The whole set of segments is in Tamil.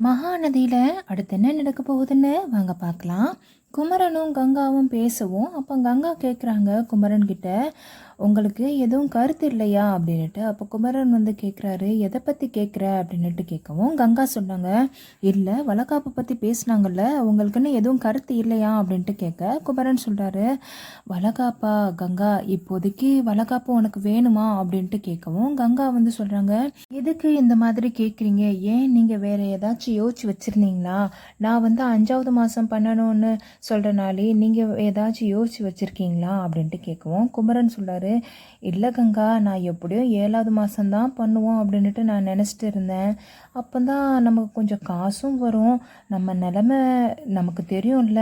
மகாநதியில் அடுத்து என்ன நடக்க போகுதுன்னு வாங்க பார்க்கலாம். குமரனும் கங்காவும் பேசவும் அப்போ கங்கா கேட்குறாங்க குமரன் கிட்ட, உங்களுக்கு எதுவும் கருத்து இல்லையா அப்படின்ட்டு. அப்போ குமரன் வந்து கேட்குறாரு, எதை பற்றி கேட்குற அப்படின்ட்டு கேட்கவும் கங்கா சொன்னாங்க, இல்லை வளகாப்பு பற்றி பேசினாங்கல்ல, உங்களுக்குன்னு எதுவும் கருத்து இல்லையா அப்படின்ட்டு கேட்க குமரன் சொல்கிறாரு, வளகாப்பா கங்கா, இப்போதைக்கு வளகாப்பு உனக்கு வேணுமா அப்படின்ட்டு கேட்கவும் கங்கா வந்து சொல்கிறாங்க, எதுக்கு இந்த மாதிரி கேட்குறீங்க, ஏன் நீங்கள் வேறு ஏதாச்சும் யோசிச்சு வச்சுருந்தீங்களா, நான் வந்து 5வது மாதம் பண்ணணும்னு சொல்கிறனாலே நீங்கள் ஏதாச்சும் யோசிச்சு வச்சுருக்கீங்களா அப்படின்ட்டு கேட்கவும் குமரன் சொல்கிறாரு, இல்லை கங்கா, நான் எப்படியும் 7வது மாதம்தான் பண்ணுவோம் அப்படின்ட்டு நான் நினச்சிட்டு இருந்தேன். அப்போ தான் நமக்கு கொஞ்சம் காசும் வரும், நம்ம நிலமை நமக்கு தெரியும்ல,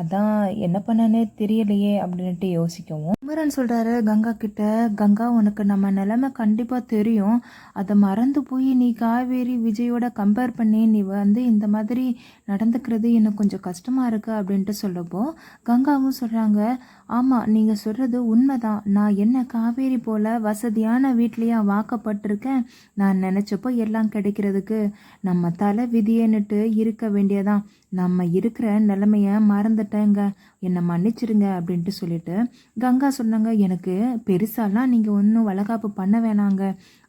அதான் என்ன பண்ணனே தெரியலையே அப்படின்ட்டு யோசிக்கவும் குமரன் சொல்கிறாரு கங்கா கிட்ட, கங்கா உனக்கு நம்ம நிலமை கண்டிப்பாக தெரியும், அதை மறந்து போய் நீ காவேரி விஜயோட கம்பேர் பண்ணி நீ வந்து இந்த மாதிரி நடந்துக்கிறது எனக்கு கொஞ்சம் கஷ்டமாக இருக்குது அப்படின்ட்டு சொல்லப்போ கங்காவும் சொல்கிறாங்க, ஆமாம் நீங்கள் சொல்கிறது உண்மைதான், நான் என்ன காவேரி போல் வசதியான வீட்லேயே வாக்கப்பட்டிருக்கேன், நான் நினச்சப்போ எல்லாம் கிடைக்கிறதுக்கு நம்ம தலை விதியன்னுட்டு இருக்க வேண்டியதான், நம்ம இருக்கிற நிலைமைய மறந்துட்டேங்க, என்னை மன்னிச்சிருங்க அப்படின்ட்டு சொல்லிட்டு கங்கா சொன்னாங்க, எனக்கு பெருசாலாம் நீங்கள் ஒன்றும் வளகாப்பு பண்ண வேணாங்க,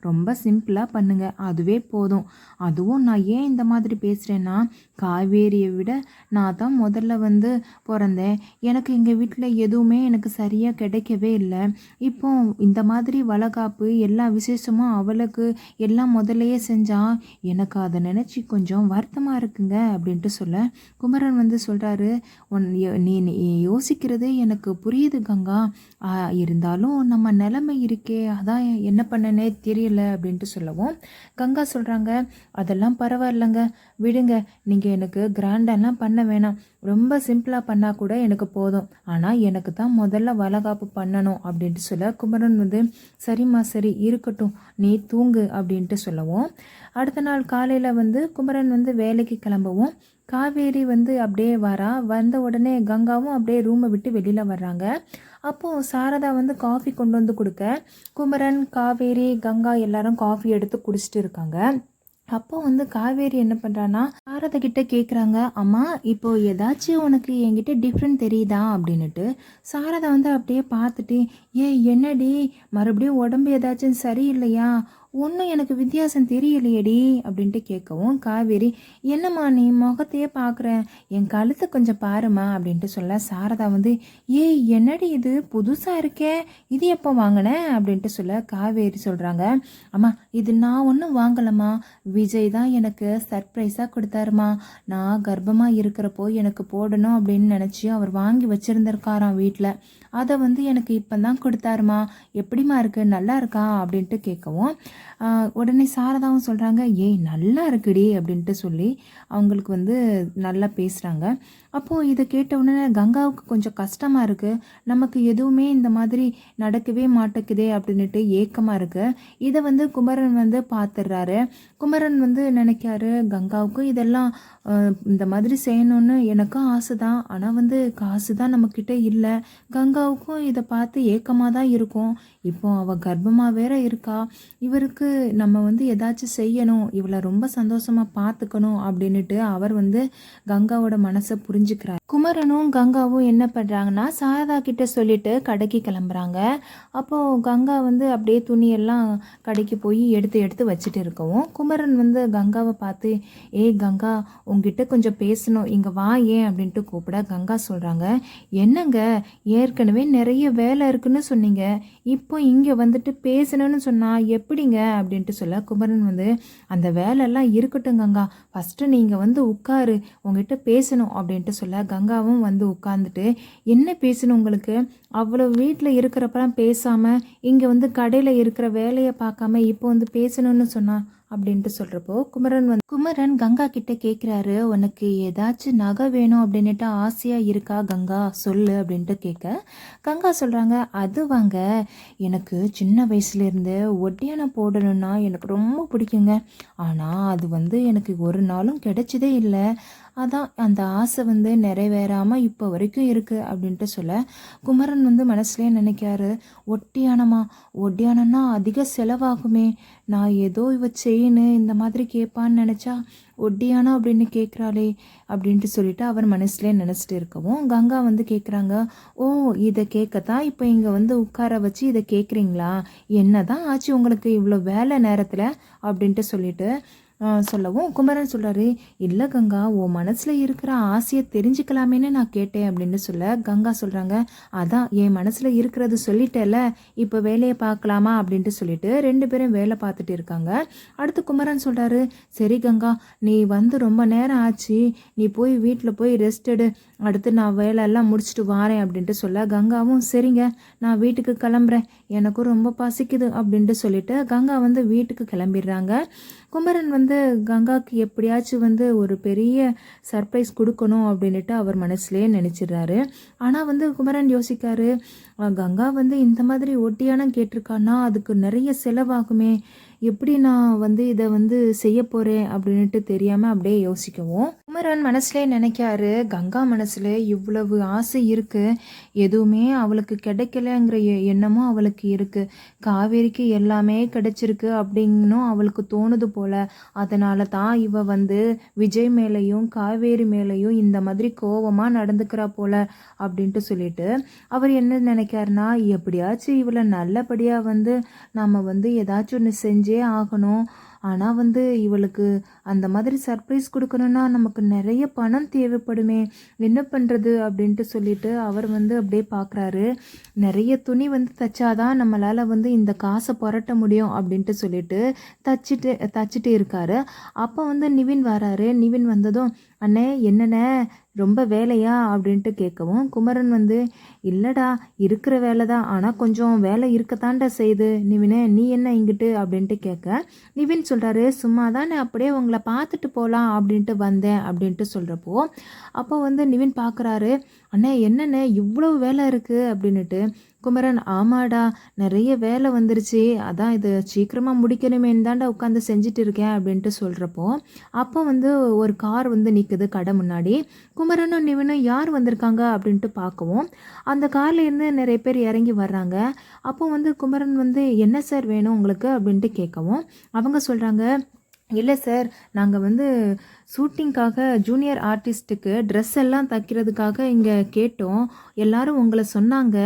ரொம்ப சிம்பிளாக பண்ணுங்க, அதுவே போதும். அதுவும் நான் ஏன் இந்த மாதிரி பேசுகிறேன்னா, காவேரியை விட நான் தான் முதல்ல வந்து பிறந்தேன், எனக்கு எங்கள் வீட்டில் எதுவுமே எனக்கு சரியாக கிடைக்கவே இல்லை, இப்போ இந்த மாதிரி வளகாப்பு எல்லா விசேஷமும் அவளுக்கு எல்லாம் முதல்லையே செஞ்சால் எனக்கு அதை நினச்சி கொஞ்சம் வருத்தமாக இருக்குங்க அப்படின்ட்டு சொல்ல குமரன் வந்து சொல்கிறாரு, நீ யோசிக்கிறது எனக்கு புரியுது கங்கா, இருந்தாலும் நம்ம நிலைமை இருக்கே, அதான் என்ன பண்ணனே தெரியல அப்படின்ட்டு சொல்லவும் கங்கா சொல்கிறாங்க, அதெல்லாம் பரவாயில்லைங்க, விடுங்க, நீங்கள் எனக்கு கிராண்டெல்லாம் பண்ண வேணாம், ரொம்ப சிம்பிளாக பண்ணால் கூட எனக்கு போதும், ஆனால் எனக்கு தான் முதல்ல வளகாப்பு பண்ணணும் அப்படின்ட்டு சொல்ல குமரன் வந்து சரிம்மா சரி இருக்கட்டும், நீ தூங்கு அப்படின்ட்டு சொல்லவும் அடுத்த நாள் காலையில் வந்து குமரன் வந்து வேலைக்கு கிளம்பவும் காவேரி வந்து அப்படியே வந்த உடனே கங்காவும் அப்படியே ரூமை விட்டு வெளியில் வர்றாங்க. அப்போது சாரதா வந்து காஃபி கொண்டு வந்து கொடுக்க குமரன் காவேரி கங்கா எல்லாரும் காஃபி எடுத்து குடிச்சிட்டு இருக்காங்க. அப்போ வந்து காவேரி என்ன பண்ணுறான்னா சாரதா கிட்ட கேட்குறாங்க, அம்மா இப்போ ஏதாச்சும் உனக்கு என்கிட்ட டிஃப்ரெண்ட் தெரியுதா அப்படின்னுட்டு. சாரதா வந்து அப்படியே பார்த்துட்டு, என்னடி மறுபடியும் உடம்பு ஏதாச்சும் சரியில்லையா, ஒன்றும் எனக்கு வித்தியாசம் தெரியலையடி அப்படின்ட்டு கேட்கவும் காவேரி, என்னம்மா நீ முகத்தையே பார்க்குறேன், என் கழுத்தை கொஞ்சம் பாருமா அப்படின்ட்டு சொல்ல சாரதா வந்து, என்னடி இது புதுசாக இருக்கே, இது எப்போ வாங்கினேன் அப்படின்ட்டு சொல்ல காவேரி சொல்கிறாங்க, அம்மா இது நான் ஒன்றும் வாங்கலம்மா, விஜய் தான் எனக்கு சர்ப்ரைஸாக கொடுத்தாருமா, நான் கர்ப்பமாக இருக்கிறப்போ எனக்கு போடணும் அப்படின்னு நினச்சி அவர் வாங்கி வச்சுருந்துருக்காராம் வீட்டில், அதை வந்து எனக்கு இப்போ தான் கொடுத்தாருமா, எப்படிமா இருக்குது நல்லா இருக்கா அப்படின்ட்டு கேட்கவும் உடனே சாரதாவும் சொல்கிறாங்க, நல்லா இருக்குடி அப்படின்ட்டு சொல்லி அவங்களுக்கு வந்து நல்லா பேசுகிறாங்க. அப்போது இதை கேட்ட உடனே கங்காவுக்கு கொஞ்சம் கஷ்டமாக இருக்குது, நமக்கு எதுவுமே இந்த மாதிரி நடக்கவே மாட்டேக்குதே அப்படின்ட்டு ஏக்கமாக இருக்குது. இதை வந்து குமரன் வந்து பார்த்துடுறாரு. குமரன் வந்து நினைக்காரு, கங்காவுக்கு இதெல்லாம் இந்த மாதிரி செய்யணும்னு எனக்கும் ஆசை தான், ஆனால் வந்து காசு தான் நம்மக்கிட்ட இல்லை, கங்காவுக்கும் இதை பார்த்து ஏக்கமாக தான் இருக்கும், இப்போ அவள் கர்ப்பமாக வேற இருக்கா, இவருக்கு நம்ம வந்து ஏதாச்சும் செய்யணும், இவளை ரொம்ப சந்தோஷமாக பார்த்துக்கணும் அப்படின்ட்டு அவர் வந்து கங்காவோட மனசை புரிஞ்சுக்கிறார். குமரனும் கங்காவும் என்ன பண்ணுறாங்கன்னா சாரதா கிட்ட சொல்லிட்டு கடைக்கு கிளம்புறாங்க. அப்போது கங்கா வந்து அப்படியே துணியெல்லாம் கடைக்கு போய் எடுத்து எடுத்து வச்சுட்டு இருக்கவும் குமரன் வந்து கங்காவை பார்த்து, கங்கா உங்ககிட்ட கொஞ்சம் பேசணும், இங்கே வா ஏன் அப்படின்ட்டு கூப்பிட கங்கா சொல்கிறாங்க, என்னங்க ஏற்கனவே நிறைய வேலை இருக்குன்னு சொன்னீங்க, இப்போ இங்கே வந்துட்டு பேசணும்னு சொன்னால் எப்படிங்க அப்படின்ட்டு சொல்ல குமரன் வந்து, அந்த வேலையெல்லாம் இருக்கட்டும் கங்கா, ஃபஸ்ட்டு நீங்கள் வந்து உட்காரு, உங்ககிட்ட பேசணும் அப்படின்ட்டு சொல்ல கங்காவும் வந்து உட்காந்துட்டு, என்ன பேசணும் உங்களுக்கு, அவ்வளோ வீட்டில் இருக்கிறப்பலாம் பேசாமல் இங்கே வந்து கடையில் இருக்கிற வேலையை பார்க்காம இப்போ வந்து பேசணும்னு சொன்னா அப்படின்ட்டு சொல்கிறப்போ குமரன் கங்கா கிட்ட கேட்குறாரு, உனக்கு ஏதாச்சும் நகை வேணும் அப்படின்ட்டு ஆசையாக இருக்கா கங்கா, சொல்லு அப்படின்ட்டு கேட்க கங்கா சொல்கிறாங்க, அது வாங்க, எனக்கு சின்ன வயசுலேருந்து ஒட்டியானம் போடணும்னா எனக்கு ரொம்ப பிடிக்குங்க, ஆனால் அது வந்து எனக்கு ஒரு நாளும் கிடைச்சதே இல்லை, அதான் அந்த ஆசை வந்து நிறைவேறாமல் இப்போ வரைக்கும் இருக்குது அப்படின்ட்டு சொல்ல குமரன் வந்து மனசுலேயே நினைக்காரு, ஒட்டியானமா, ஒட்டியானம்னா அதிக செலவாகுமே, நான் ஏதோ இவ செயின் இந்த மாதிரி கேட்பான்னு நினச்சா ஒட்டியானா அப்படின்னு கேட்குறாளே அப்படின்ட்டு சொல்லிட்டு அவர் மனசுலேயே நினச்சிட்டு இருக்கவும் கங்கா வந்து கேட்குறாங்க, ஓ இதை கேட்கத்தான் இப்போ இங்கே வந்து உட்கார வச்சு இதை கேட்குறீங்களா, என்ன தான் ஆச்சு உங்களுக்கு இவ்வளோ வேலை நேரத்தில் அப்படின்ட்டு சொல்லிட்டு சொல்லவும் குமரன் சொல்கிறாரு, இல்லை கங்கா உன் மனசில் இருக்கிற ஆசையை தெரிஞ்சுக்கலாமேன்னு நான் கேட்டேன் அப்படின்னு சொல்ல கங்கா சொல்கிறாங்க, அதான் என் மனசில் இருக்கிறது சொல்லிட்டேல, இப்போ வேலையை பார்க்கலாமா அப்படின்ட்டு சொல்லிட்டு 2 பேரும் வேலை பார்த்துட்டு இருக்காங்க. அடுத்து குமரன் சொல்கிறாரு, சரி கங்கா நீ வந்து ரொம்ப நேரம் ஆச்சு, நீ போய் வீட்டில் போய் ரெஸ்ட் எடு, அடுத்து நான் வேலையெல்லாம் முடிச்சுட்டு வாரேன் அப்படின்ட்டு சொல்ல கங்காவும் சரிங்க நான் வீட்டுக்கு கிளம்புறேன், எனக்கும் ரொம்ப பசிக்குது அப்படின்ட்டு சொல்லிட்டு கங்கா வந்து வீட்டுக்கு கிளம்பிடுறாங்க. குமரன் வந்து கங்காவுக்கு எப்படியாச்சும் வந்து ஒரு பெரிய சர்ப்ரைஸ் கொடுக்கணும் அப்படின்ட்டு அவர் மனசுலேயே நினச்சிடுறாரு. ஆனால் வந்து குமரன் யோசிக்காரு, கங்கா வந்து இந்த மாதிரி ஒட்டியானம் கேட்டிருக்கான்னா அதுக்கு நிறைய செலவாகுமே, எப்படி நான் வந்து இதை வந்து செய்ய போகிறேன் அப்படின்ட்டு தெரியாமல் அப்படியே யோசிக்கவும் குமரன் மனசுலே நினைக்காரு, கங்கா மனசில் இவ்வளவு ஆசை இருக்குது, எதுவுமே அவளுக்கு கிடைக்கலங்கிற எண்ணமும் அவளுக்கு இருக்குது, காவேரிக்கு எல்லாமே கிடைச்சிருக்கு அப்படின்னும் அவளுக்கு தோணுது போல், அதனால தான் இவ வந்து விஜய் மேலேயும் காவேரி மேலேயும் இந்த மாதிரி கோவமாக நடந்துக்கிறா போல் அப்படின்ட்டு சொல்லிட்டு அவர் என்ன நினைக்காருனா, எப்படியாச்சும் இவளை நல்லபடியாக வந்து நம்ம வந்து ஏதாச்சும் ஒன்று செஞ்சே ஆகணும், ஆனால் வந்து இவளுக்கு அந்த மாதிரி சர்ப்ரைஸ் கொடுக்கணுன்னா நமக்கு நிறைய பணம் தேவைப்படுமே, என்ன பண்ணுறது அப்படின்ட்டு சொல்லிட்டு அவர் வந்து அப்படியே பார்க்குறாரு, நிறைய துணி வந்து தைச்சாதான் நம்மளால் வந்து இந்த காசை புரட்ட முடியும் அப்படின்ட்டு சொல்லிட்டு தச்சிட்டு இருக்காரு. அப்போ வந்து நிவின் வராரு. நிவின் வந்ததும் அண்ணே என்னண்ணே ரொம்ப வேலையா அப்படின்ட்டு கேட்கவும் குமரன் வந்து இல்லைடா இருக்கிற வேலை தான், ஆனால் கொஞ்சம் வேலை இருக்கத்தாண்டா செய்யுது நிவினே, நீ என்ன இங்கிட்டு அப்படின்ட்டு கேட்க நிவின் சொல்கிறாரு, சும்மா தானே அப்படியே உங்களை பார்த்துட்டு போகலாம் அப்படின்ட்டு வந்தேன் அப்படின்ட்டு சொல்கிறப்போ அப்போ வந்து நிவின் பார்க்குறாரு, அண்ணே என்னண்ணே இவ்வளோ வேலை இருக்குது அப்படின்னுட்டு குமரன் ஆமாடா நிறைய வேலை வந்துருச்சு, அதான் இது சீக்கிரமாக முடிக்கணுமேன்னு தாண்டா உட்காந்து செஞ்சுட்டு இருக்கேன் அப்படின்ட்டு சொல்கிறப்போ அப்போ வந்து ஒரு கார் வந்து நிற்குது கடை முன்னாடி. குமரனும் நிவினும் யார் வந்திருக்காங்க அப்படின்ட்டு பார்க்கவும் அந்த கார்லேருந்து நிறைய பேர் இறங்கி வர்றாங்க. அப்போ வந்து குமரன் வந்து என்ன சார் வேணும் உங்களுக்கு அப்படின்ட்டு கேட்கவும் அவங்க சொல்கிறாங்க, இல்லை சார் நாங்கள் வந்து ஷூட்டிங்காக ஜூனியர் ஆர்டிஸ்ட்டுக்கு ட்ரெஸ் எல்லாம் தைக்கிறதுக்காக இங்கே கேட்டோம், எல்லாரும் உங்களை சொன்னாங்க,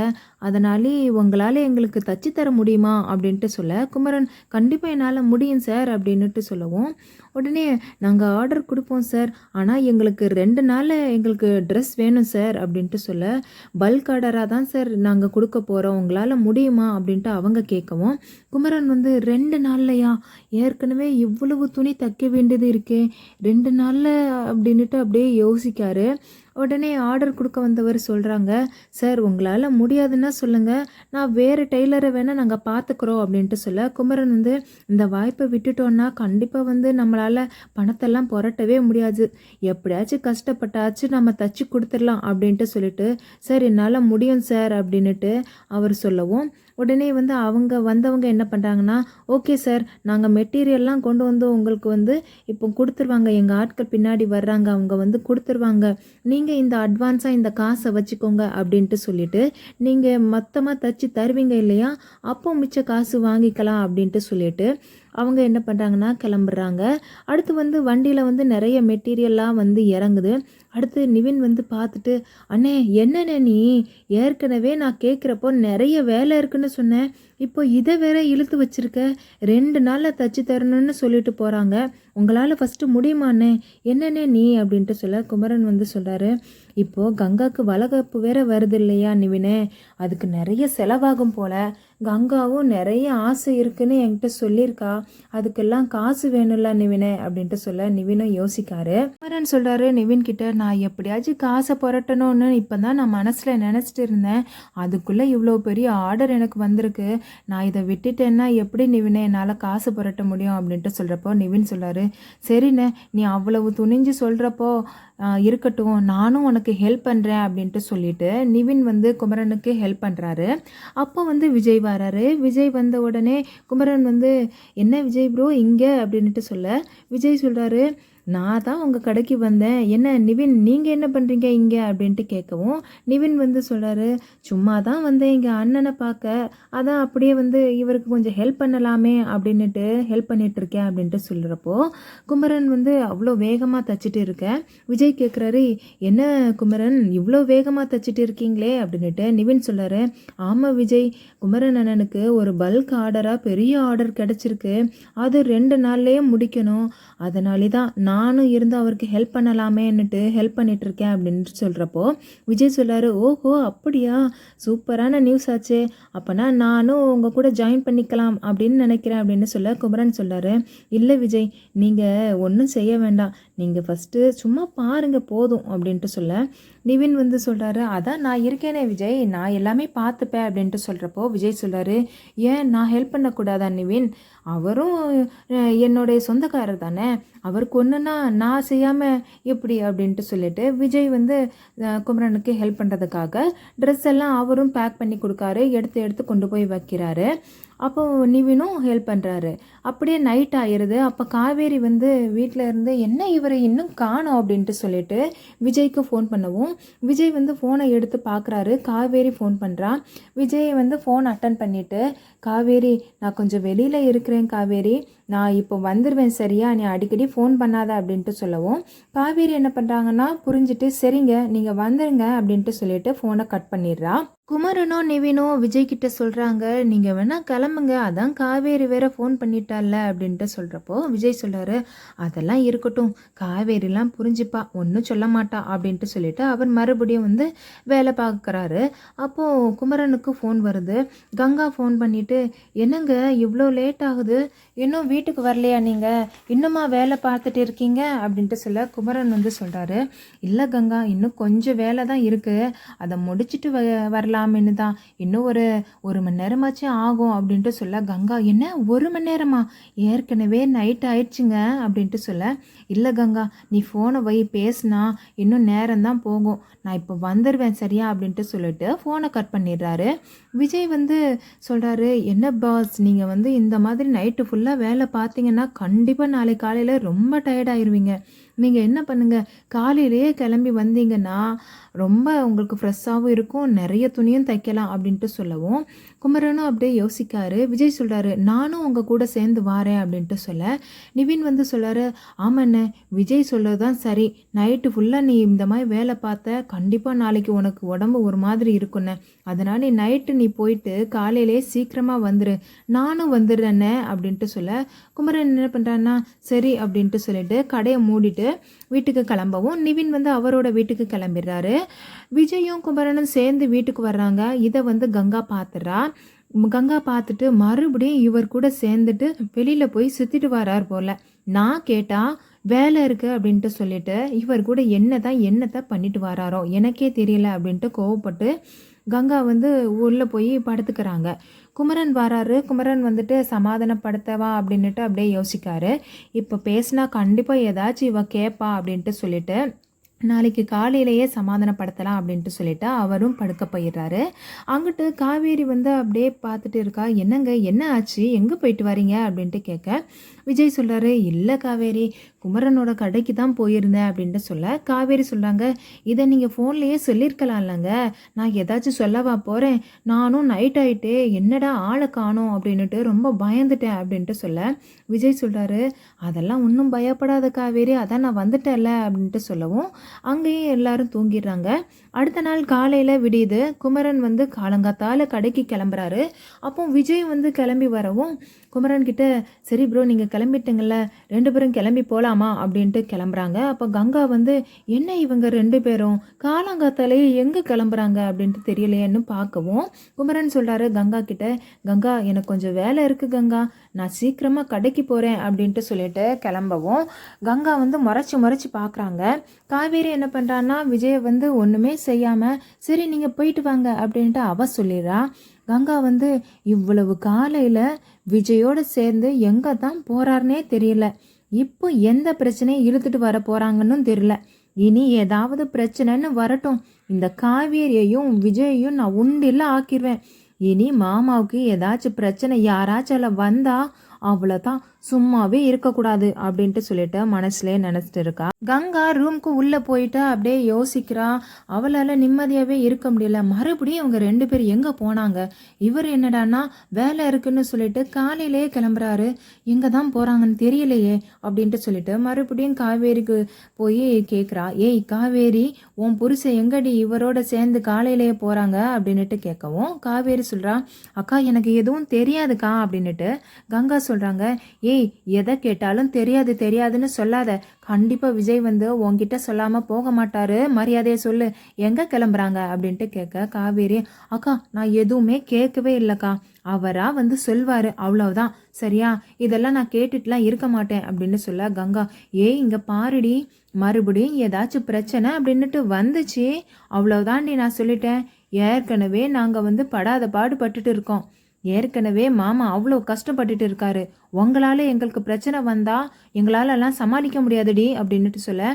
அதனாலே உங்களால் எங்களுக்கு தச்சு தர முடியுமா அப்படின்ட்டு சொல்ல குமரன் கண்டிப்பாக என்னால் முடியும் சார் அப்படின்னுட்டு சொல்லவும் உடனே நாங்கள் ஆர்டர் கொடுப்போம் சார், ஆனால் எங்களுக்கு 2 நாளில் எங்களுக்கு ட்ரெஸ் வேணும் சார் அப்படின்ட்டு சொல்ல பல்க் ஆர்டராக தான் சார் நாங்கள் கொடுக்க போகிறோம், உங்களால் முடியுமா அப்படின்ட்டு அவங்க கேட்கவும் குமரன் வந்து 2 நாள்லையா, ஏற்கனவே இவ்வளவு துணி தைக்க வேண்டியது இருக்கே, 2 நாளில் அப்படின்ட்டு அப்படியே யோசிக்காரு. உடனே ஆர்டர் கொடுக்க வந்தவர் சொல்கிறாங்க, சார் உங்களால் முடியாதுன்னா சொல்லுங்கள், நான் வேறு டெய்லரை வேணால் நாங்கள் பார்த்துக்குறோம் அப்படின்ட்டு சொல்ல குமரன் வந்து இந்த வாய்ப்பை விட்டுட்டோன்னா கண்டிப்பாக வந்து நம்மளால் பணத்தெல்லாம் புரட்டவே முடியாது, எப்படியாச்சும் கஷ்டப்பட்டாச்சும் நம்ம தச்சு கொடுத்துடலாம் அப்படின்ட்டு சொல்லிட்டு சார் என்னால் முடியும் சார் அப்படின்னுட்டு அவர் சொல்லவும் உடனே வந்து வந்தவங்க என்ன பண்ணுறாங்கன்னா, ஓகே சார் நாங்கள் மெட்டீரியல்லாம் கொண்டு வந்து உங்களுக்கு வந்து இப்போ கொடுத்துருவாங்க, எங்கள் ஆட்கள் பின்னாடி வர்றாங்க அவங்க வந்து கொடுத்துருவாங்க, நீங்கள் இந்த அட்வான்ஸாக இந்த காசை வச்சுக்கோங்க அப்படின்ட்டு சொல்லிவிட்டு நீங்கள் மொத்தமாக தச்சு தருவீங்க இல்லையா, அப்போ மிச்ச காசு வாங்கிக்கலாம் அப்படின்ட்டு சொல்லிட்டு அவங்க என்ன பண்ணுறாங்கன்னா கிளம்புறாங்க. அடுத்து வந்து வண்டியில் வந்து நிறைய மெட்டீரியல்லாம் வந்து இறங்குது. அடுத்து நிவின் வந்து பார்த்துட்டு அண்ணே என்னண்ணே நீ ஏற்கனவே நான் கேட்குறப்போ நிறைய வேலை இருக்குன்னு சொன்னேன், இப்போ இதை வேற இழுத்து வச்சிருக்க, 2 நாளில் தச்சு தரணும்னு சொல்லிட்டு போகிறாங்க, உங்களால் ஃபஸ்ட்டு முடியுமாண்ணே, என்னண்ணே நீ அப்படின்ட்டு சொல்ல குமரன் வந்து சொல்கிறாரு, இப்போது கங்காவுக்கு வளகாப்பு வேற வருது இல்லையா நிவினே, அதுக்கு நிறைய செலவாகும் போல், கங்காவும் நிறைய ஆசை இருக்குன்னு என்கிட்ட சொல்லியிருக்கா, அதுக்கெல்லாம் காசு வேணும்ல நிவினே அப்படின்ட்டு சொல்ல நிவினும் யோசிக்காரு. குமரன் சொல்கிறாரு நிவின் கிட்ட, நான் எப்படியாச்சும் காசை புரட்டணும்னு இப்போ தான் நான் மனசில் நினச்சிட்டு இருந்தேன், அதுக்குள்ளே இவ்வளோ பெரிய ஆர்டர் எனக்கு வந்திருக்கு, நான் இதை விட்டுட்டேன்னா எப்படி நிவினே என்னால் காசு புரட்ட முடியும் அப்படின்ட்டு சொல்கிறப்போ நிவின் சொல்கிறாரு, சரிண்ணே நீ அவ்வளவு துணிஞ்சு சொல்கிறப்போ இருக்கட்டும் நானும் உனக்கு ஹெல்ப் பண்ணுறேன் அப்படின்ட்டு சொல்லிட்டு நிவின் வந்து குமரனுக்கு ஹெல்ப் பண்ணுறாரு. அப்போ வந்து விஜய் வராரு. விஜய் வந்த உடனே குமரன் வந்து என்ன விஜய் ப்ரோ இங்கே அப்படின்ட்டு சொல்ல விஜய் சொல்கிறாரு, நான் தான் உங்கள் கடைக்கு வந்தேன், என்ன நிவின் நீங்கள் என்ன பண்ணுறீங்க இங்கே அப்படின்ட்டு கேட்கவும் நிவின் வந்து சொல்கிறாரு, சும்மா தான் வந்தேன் இங்கே அண்ணனை பார்க்க, அதான் அப்படியே வந்து இவருக்கு கொஞ்சம் ஹெல்ப் பண்ணலாமே அப்படின்னுட்டு ஹெல்ப் பண்ணிட்டு இருக்கேன் அப்படின்ட்டு சொல்கிறப்போ குமரன் வந்து அவ்வளோ வேகமாக தச்சுட்டு இருக்க விஜய் கேட்குறாரு, என்ன குமரன் இவ்வளோ வேகமாக தச்சுட்டு இருக்கீங்களே அப்படின்னுட்டு நிவின் சொல்கிறாரு, ஆமாம் விஜய், குமரன் அண்ணனுக்கு ஒரு பல்க் ஆர்டராக பெரிய ஆர்டர் கிடச்சிருக்கு, அது 2 நாள்லேயே முடிக்கணும், அதனாலே தான் நானும் இருந்து அவருக்கு ஹெல்ப் பண்ணலாமேன்னுட்டு ஹெல்ப் பண்ணிட்டு இருக்கேன் அப்படின்ட்டு சொல்கிறப்போ விஜய் சொல்கிறாரு, ஓஹோ அப்படியா, சூப்பரான நியூஸ் ஆச்சே, அப்போனா நானும் உங்கள் கூட ஜாயின் பண்ணிக்கலாம் அப்படின்னு நினைக்கிறேன் அப்படின்னு சொல்ல குமரன் சொல்கிறாரு, இல்லை விஜய், நீங்கள் ஒன்றும் செய்ய வேண்டாம், நீங்கள் ஃபஸ்ட்டு சும்மா பாருங்கள் போதும் அப்படின்ட்டு சொல்ல நிவின் வந்து சொல்கிறாரு, அதான் நான் இருக்கேனே விஜய், நான் எல்லாமே பார்த்துப்பேன் அப்படின்ட்டு சொல்கிறப்போ விஜய் சொல்கிறாரு, ஏன் நான் ஹெல்ப் பண்ணக்கூடாதா நிவின், அவரும் என்னுடைய சொந்தக்காரர் தானே, அவருக்கு ஒன்றுனா நான் செய்யாமல் எப்படி அப்படின்ட்டு சொல்லிட்டு விஜய் வந்து குமரனுக்கு ஹெல்ப் பண்ணுறதுக்காக ட்ரெஸ் எல்லாம் அவரும் பேக் பண்ணி கொடுக்காரு, எடுத்து எடுத்து கொண்டு போய் வைக்கிறாரு. அப்போது நிவினும் ஹெல்ப் பண்ணுறாரு. அப்படியே நைட் ஆயிடுது. அப்போ காவேரி வந்து வீட்டில் இருந்து என்ன இவரை இன்னும் காணோம் அப்படின்ட்டு சொல்லிட்டு விஜய்க்கு ஃபோன் பண்ணவும் விஜய் வந்து ஃபோனை எடுத்து பார்க்குறாரு. காவேரி ஃபோன் பண்ணுறா. விஜய் வந்து ஃபோன் அட்டன் பண்ணிவிட்டு, காவேரி நான் கொஞ்சம் வெளியில் இருக்கிறேன் காவேரி, நான் இப்போ வந்துடுவேன் சரியா, நீ அடிக்கடி ஃபோன் பண்ணாத அப்படின்ட்டு சொல்லவும் காவேரி என்ன பண்ணுறாங்கன்னா புரிஞ்சுட்டு, சரிங்க நீங்கள் வந்துடுங்க அப்படின்ட்டு சொல்லிட்டு ஃபோனை கட் பண்ணிடுறா. குமரனோ நிவினோ விஜய்கிட்ட சொல்கிறாங்க, நீங்கள் வேணால் கிளம்புங்க, அதான் காவேரி வேற ஃபோன் பண்ணிட்டால அப்படின்ட்டு சொல்கிறப்போ விஜய் சொல்கிறாரு, அதெல்லாம் இருக்கட்டும், காவேரிலாம் புரிஞ்சுப்பா, ஒன்றும் சொல்ல மாட்டா அப்படின்ட்டு சொல்லிட்டு அவர் மறுபடியும் வந்து வேலை பார்க்குறாரு. அப்போது குமரனுக்கு ஃபோன் வருது. கங்கா ஃபோன் பண்ணிவிட்டு, என்னங்க இவ்வளோ லேட் ஆகுது, இன்னும் வீட்டுக்கு வரலையா, நீங்கள் இன்னுமா வேலை பார்த்துட்டு இருக்கீங்க அப்படின்ட்டு சொல்ல குமரன் வந்து சொல்கிறாரு, இல்லை கங்கா, இன்னும் கொஞ்சம் வேலை தான் இருக்குது, அதை முடிச்சுட்டு வரலாம்னு தான், இன்னும் ஒரு மணி நேரமாச்சும் ஆகும் அப்படின்ட்டு சொல்ல கங்கா, என்ன 1 மணி நேரமா, ஏற்கனவே நைட் ஆயிடுச்சுங்க அப்படின்ட்டு சொல்ல, இல்லை கங்கா நீ ஃபோனை வை, பேசுனா இன்னும் நேரம்தான் போகும், நான் இப்போ வந்துடுவேன் சரியா அப்படின்ட்டு சொல்லிட்டு ஃபோனை கட் பண்ணிடுறாரு. விஜய் வந்து சொல்கிறாரு, என்ன பாஸ், நீங்கள் வந்து இந்த மாதிரி நைட்டு ஃபுல்லாக வேலை பார்த்தீங்கன்னா கண்டிப்பாக நாளை காலையில் ரொம்ப டயர்டாயிருவீங்க, நீங்கள் என்ன பண்ணுங்கள், காலையிலேயே கிளம்பி வந்தீங்கன்னா ரொம்ப உங்களுக்கு ஃப்ரெஷ்ஷாகவும் இருக்கும், நிறைய துணியும் தைக்கலாம் அப்படின்ட்டு சொல்லவும் குமரனும் அப்படியே யோசிக்காரு. விஜய் சொல்கிறாரு, நானும் உங்கள் கூட சேர்ந்து வாரேன் அப்படின்ட்டு சொல்ல நிவின் வந்து சொல்கிறாரு, ஆமாண்ணே, விஜய் சொல்கிறது தான் சரி, நைட்டு ஃபுல்லாக நீ இந்த மாதிரி வேலை பார்த்த, கண்டிப்பாக நாளைக்கு உனக்கு உடம்பு ஒரு மாதிரி இருக்குண்ணே, அதனால் நைட்டு நீ போயிட்டு காலையிலே சீக்கிரமாக வந்துரு, நானும் வந்துடுறேண்ணே அப்படின்ட்டு சொல்ல குமரன் என்ன பண்ணுறான்னா சரி அப்படின்ட்டு சொல்லிட்டு கடையை மூடிட்டு வீட்டுக்கு கிளம்பவும் நிவின் வந்து அவரோட வீட்டுக்கு கிளம்பிடுறாரு. விஜயும் குமரனும் சேர்ந்து வீட்டுக்கு வர்றாங்க. இதை வந்து கங்கா பார்த்துறா. கங்கா பார்த்துட்டு மறுபடியும் இவர் கூட சேர்ந்துட்டு வெளியில் போய் சுற்றிட்டு வரார் போல். நான் கேட்டால் வேலை இருக்குது அப்படின்ட்டு சொல்லிட்டு இவர் கூட என்னத்தை பண்ணிட்டு வராரோ எனக்கே தெரியல அப்படின்ட்டு கோவப்பட்டு கங்கா வந்து உள்ளே போய் படுத்துக்கிறாங்க. குமரன் வராரு. குமரன் வந்துட்டு சமாதானப்படுத்தவா அப்படின்ட்டு அப்படியே யோசிக்காரு. இப்போ பேசினா கண்டிப்பாக ஏதாச்சும் இவ கேட்பா அப்படின்ட்டு சொல்லிட்டு நாளைக்கு காலையிலேயே சமாதானப்படுத்தலாம் அப்படின்ட்டு சொல்லிட்டு அவரும் படுக்க போயிடுறாரு. அங்கிட்டு காவேரி வந்து அப்படியே பார்த்துட்டு இருக்கா. என்னங்க என்ன ஆச்சு, எங்கே போயிட்டு வரீங்க அப்படின்ட்டு கேட்க விஜய் சொல்கிறாரு, இல்லை காவேரி, குமரனோட கடைக்கு தான் போயிருந்தேன் அப்படின்ட்டு சொல்ல காவேரி சொல்கிறாங்க, இதை நீங்கள் ஃபோன்லேயே சொல்லியிருக்கலாம் இல்லைங்க, நான் ஏதாச்சும் சொல்லவா போகிறேன், நானும் நைட் ஆகிட்டே என்னடா ஆளை காணோம் அப்படின்ட்டு ரொம்ப பயந்துட்டேன் அப்படின்ட்டு சொல்ல விஜய் சொல்கிறாரு, அதெல்லாம் ஒன்றும் பயப்படாத காவேரி, அதான் நான் வந்துட்டேன்ல அப்படின்ட்டு சொல்லவும் அங்கேயும் எல்லாரும் தூங்கிடுறாங்க. அடுத்த நாள் காலையில் விடியுது. குமரன் வந்து காலங்காத்தால் கடைக்கு கிளம்புறாரு. அப்போ விஜய் வந்து கிளம்பி வரவும் குமரன் கிட்ட, சரி ப்ரோ நீங்கள் கிளம்பிட்டீங்கல்ல, 2 பேரும் கிளம்பி போகலாமா அப்படின்ட்டு கிளம்புறாங்க. அப்போ கங்கா வந்து, என்ன இவங்க 2 பேரும் காலங்காத்தாலேயே எங்கே கிளம்புறாங்க அப்படின்ட்டு தெரியலையேன்னு பார்க்கவும் குமரன் சொல்கிறாரு கங்கா கிட்ட, கங்கா எனக்கு கொஞ்சம் வேலை இருக்குது கங்கா, நான் சீக்கிரமாக கடைக்கு போகிறேன் அப்படின்ட்டு சொல்லிட்டு கிளம்பவும் கங்கா வந்து முறைச்சி பார்க்குறாங்க. காவேரி என்ன பண்ணுறான்னா விஜயை வந்து ஒன்றுமே செய்யாமல், சரி நீங்கள் போயிட்டு வாங்க அப்படின்ட்டு அவ சொல்லிடுறா. கங்கா வந்து இவ்வளவு காலையில் விஜயோடு சேர்ந்து எங்கே தான் போகிறாருனே தெரியல, இப்போ எந்த பிரச்சனையும் இழுத்துட்டு வர போகிறாங்கன்னு தெரியல, இனி ஏதாவது பிரச்சனைன்னு வரட்டும், இந்த காவேரியையும் விஜயையும் நான் உண்டில் ஆக்கிடுவேன், இனி மாமாவுக்கு ஏதாச்சும் பிரச்சனை யாராச்சும் வந்தால் அவ்வளோதான், சும்மாவே இருக்கக்கூடாது அப்படின்ட்டு சொல்லிட்டு மனசுலேயே நினச்சிட்டு இருக்கா. கங்கா ரூம்க்கு உள்ளே போயிட்டு அப்படியே யோசிக்கிறா. அவளால் நிம்மதியாகவே இருக்க முடியல. மறுபடியும் அவங்க 2 பேர் எங்கே போனாங்க? இவர் என்னடான்னா வேலை இருக்குன்னு சொல்லிட்டு காலையிலேயே கிளம்புறாரு. எங்கே தான் போகிறாங்கன்னு தெரியலையே அப்படின்ட்டு சொல்லிட்டு மறுபடியும் காவேரிக்கு போய் கேட்குறா. ஏய் காவேரி, உன் புருஷன் எங்கடி இவரோட சேர்ந்து காலையிலேயே போகிறாங்க அப்படின்னுட்டு கேட்கவும் காவேரி சொல்கிறா, அக்கா எனக்கு எதுவும் தெரியாதுக்கா அப்படின்னுட்டு. கங்கா சொல்கிறாங்க, ஏய் எதை கேட்டாலும் தெரியாது தெரியாதுன்னு சொல்லாத. கண்டிப்பாக விஜய் வந்து உன்கிட்ட சொல்லாமல் போக மாட்டாரு, மரியாதையை சொல்லு, எங்கே கிளம்புறாங்க அப்படின்ட்டு கேட்க காவேரி, அக்கா நான் எதுவுமே கேட்கவே இல்லைக்கா, அவரா வந்து சொல்வார் அவ்வளவுதான், சரியா, இதெல்லாம் நான் கேட்டுட்டுலாம் இருக்க மாட்டேன் அப்படின்னு சொல்ல கங்கா, ஏய் இங்கே பாருடி, மறுபடியும் ஏதாச்சும் பிரச்சனை அப்படின்னுட்டு வந்துச்சு அவ்வளவுதான்டி, நான் சொல்லிட்டேன். ஏற்கனவே நாங்கள் வந்து படாத பாடுபட்டுட்டு இருக்கோம். ஏற்கனவே மாமா அவ்வளோ கஷ்டப்பட்டுட்டு இருக்காரு. உங்களால் எங்களுக்கு பிரச்சனை வந்தால் எங்களாலெல்லாம் சமாளிக்க முடியாதுடி அப்படின்னுட்டு சொல்ல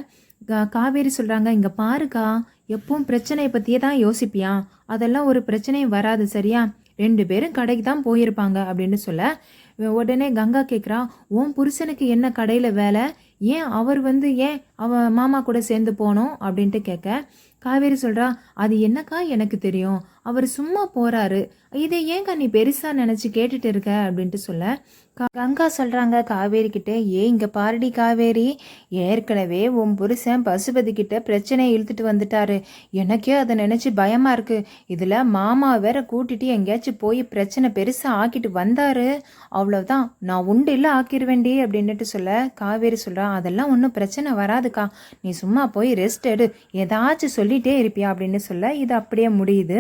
காவேரி சொல்கிறாங்க, இங்கே பாருக்கா, எப்பவும் பிரச்சனையை பற்றியே தான் யோசிப்பியா, அதெல்லாம் ஒரு பிரச்சனையும் வராது, சரியா, 2 பேரும் கடைக்கு தான் போயிருப்பாங்க அப்படின்னு சொல்ல உடனே கங்கா கேட்குறா, உன் புருஷனுக்கு என்ன கடையில் வேலை, ஏன் அவர் வந்து ஏன் மாமா கூட சேர்ந்து போனோம் அப்படின்ட்டு கேட்க காவேரி சொல்கிறா, அது என்னக்கா எனக்கு தெரியும், அவர் சும்மா போகிறாரு, இதை ஏன்க்கா நீ பெருசாக நினச்சி கேட்டுட்டு இருக்க அப்படின்ட்டு சொல்ல கங்கா சொல்கிறாங்க காவேரி கிட்டே, இங்கே பாருடி காவேரி, ஏற்கனவே உன் புருஷன் பசுபதி கிட்ட பிரச்சனையை இழுத்துட்டு வந்துட்டாரு. எனக்கே அதை நினச்சி பயமாக இருக்குது. இதில் மாமா வேற கூட்டிட்டு எங்கேயாச்சும் போய் பிரச்சனை பெருசாக ஆக்கிட்டு வந்தாரு, அவ்வளோதான், நான் உண்டு இல்லை ஆக்கிடுவேண்டி அப்படின்னுட்டு சொல்ல காவேரி சொல்கிறான், அதெல்லாம் ஒன்றும் பிரச்சனை வராதுக்கா, நீ சும்மா போய் ரெஸ்ட் எடு, ஏதாச்சும் சொல்லிகிட்டே இருப்பியா அப்படின்னு சொல்ல இது அப்படியே முடியுது.